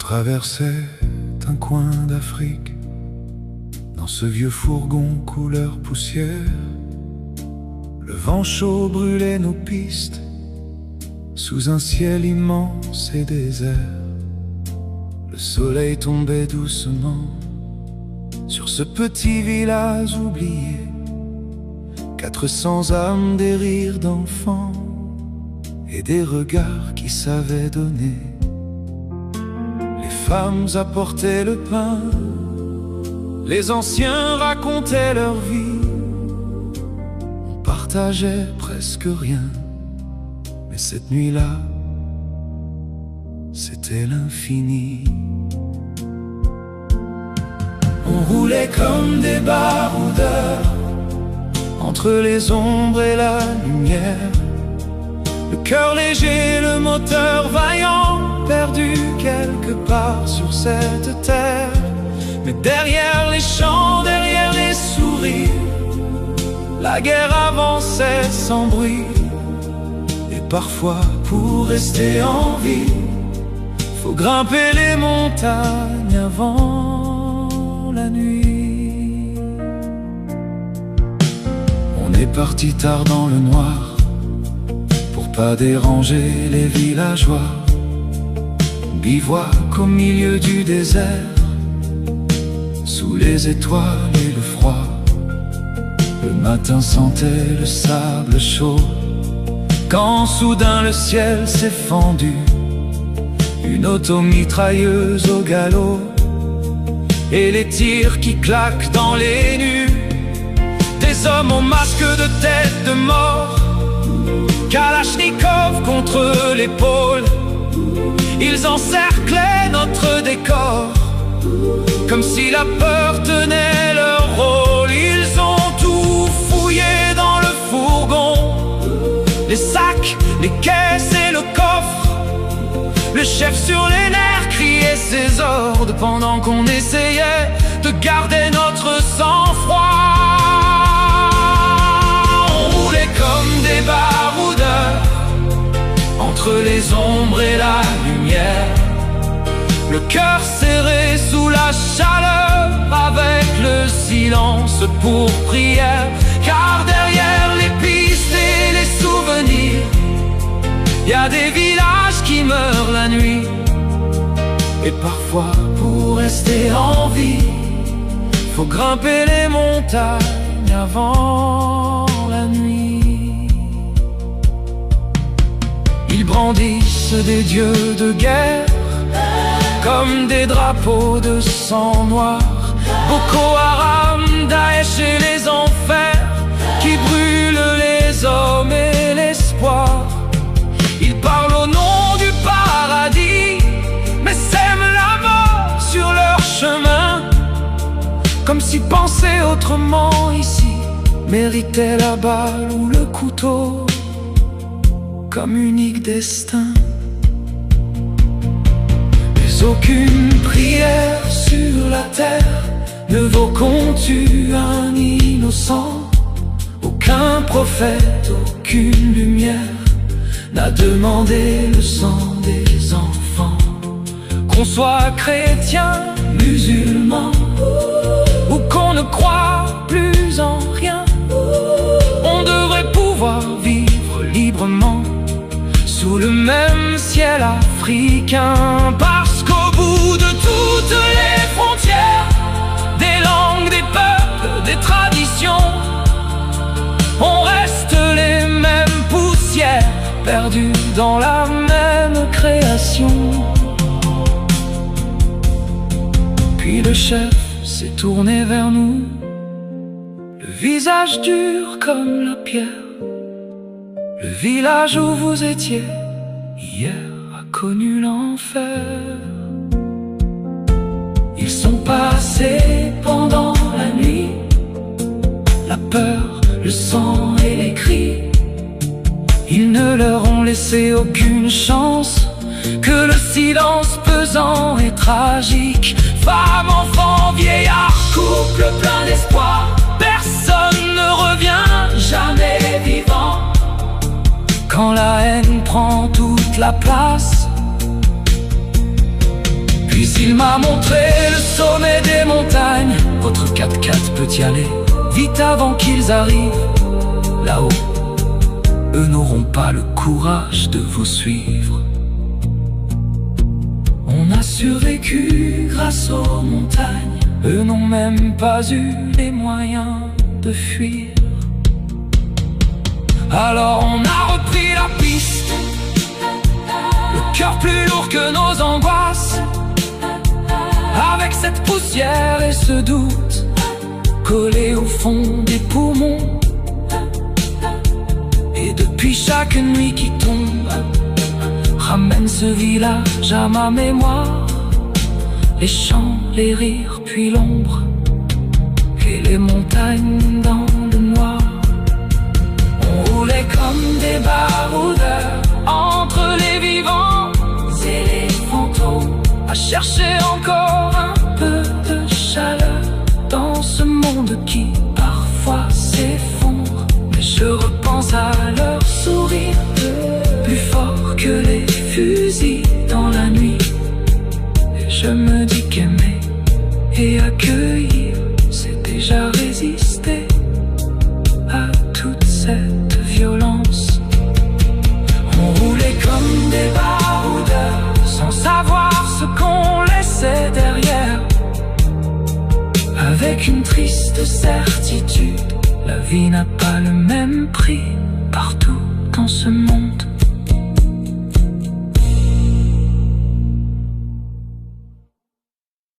traversait un coin d'Afrique, dans ce vieux fourgon couleur poussière. Le vent chaud brûlait nos pistes, sous un ciel immense et désert. Le soleil tombait doucement sur ce petit village oublié. 400 âmes, des rires d'enfants et des regards qui savaient donner. Les femmes apportaient le pain, les anciens racontaient leur vie. On partageait presque rien, mais cette nuit-là, c'était l'infini. On roulait comme des baroudeurs entre les ombres et la lumière. Le cœur léger, le moteur vaillant, perdu quelque part sur cette terre. Mais derrière les chants, derrière les sourires, la guerre avançait sans bruit. Et parfois, pour rester en vie, faut grimper les montagnes avant la nuit. On est parti tard dans le noir, pour pas déranger les villageois. Bivouac au milieu du désert, sous les étoiles et le froid. Le matin sentait le sable chaud, quand soudain le ciel s'est fendu. Une automitrailleuse au galop, et les tirs qui claquent dans les nues. Des hommes au masque de tête de mort, Kalachnikov contre l'épaule. Ils encerclaient notre décor, comme si la peur tenait leur rôle. Ils ont tout fouillé dans le fourgon, les sacs, les caisses et le coffre. Le chef sur les nerfs criait ses ordres, pendant qu'on essayait de garder notre sang-froid. On roulait comme des baroudeurs entre les ombres et la lumière. Le cœur serré sous la chaleur, avec le silence pour prière. Car derrière les pistes et les souvenirs, y a des villages qui meurent la nuit. Et parfois, pour rester en vie, faut grimper les montagnes avant la nuit. Ils brandissent des dieux de guerre, comme des drapeaux de sang noir. Boko Haram, Daesh et les enfers, qui brûlent les hommes et l'espoir. Ils parlent au nom du paradis, mais sèment la mort sur leur chemin. Comme si penser autrement ici méritait la balle ou le couteau, comme unique destin. Mais aucune prière sur la terre ne vaut qu'on tue un innocent. Aucun prophète, aucune lumière n'a demandé le sang des enfants. Qu'on soit chrétien, musulman, ou qu'on ne croit plus en rien, on devrait pouvoir vivre librement sous le même ciel africain. Parce qu'au bout de toutes les frontières, des langues, des peuples, des traditions, on reste les mêmes poussières, perdus dans la même création. Puis le chef s'est tourné vers nous, le visage dur comme la pierre. Le village où vous étiez hier a connu l'enfer. Ils sont passés pendant la nuit, la peur, le sang et les cris. Ils ne leur ont laissé aucune chance que le silence pesant et tragique. Femmes, enfants, vieillards, couple plein d'espoir, personne ne revient jamais vivant. Quand la haine prend toute la place, Puis il m'a montré le sommet des montagnes. Votre 4x4 peut y aller vite avant qu'ils arrivent là-haut. Eux n'auront pas le courage de vous suivre. On a survécu grâce aux montagnes. Eux n'ont même pas eu les moyens de fuir. Alors on a repris la piste, le cœur plus lourd que nos angoisses, avec cette poussière et ce doute collé au fond des poumons. Et depuis chaque nuit qui tombe, ramène ce village à ma mémoire. Les chants, les rires, puis l'ombre, et les montagnes dans le noir. On roulait comme des baroudeurs entre les vivants et les fantômes, à chercher encore un peu de chaleur dans ce monde qui parfois s'effondre. Mais je repense à leur sourire, plus fort que les fusils dans la nuit. Et je me dis qu'aimer et accueillir, c'est déjà résister à toute cette violence. On roulait comme des baroudeurs sans savoir ce qu'on laissait derrière, avec une triste certitude, la vie n'a pas le même prix partout dans ce monde.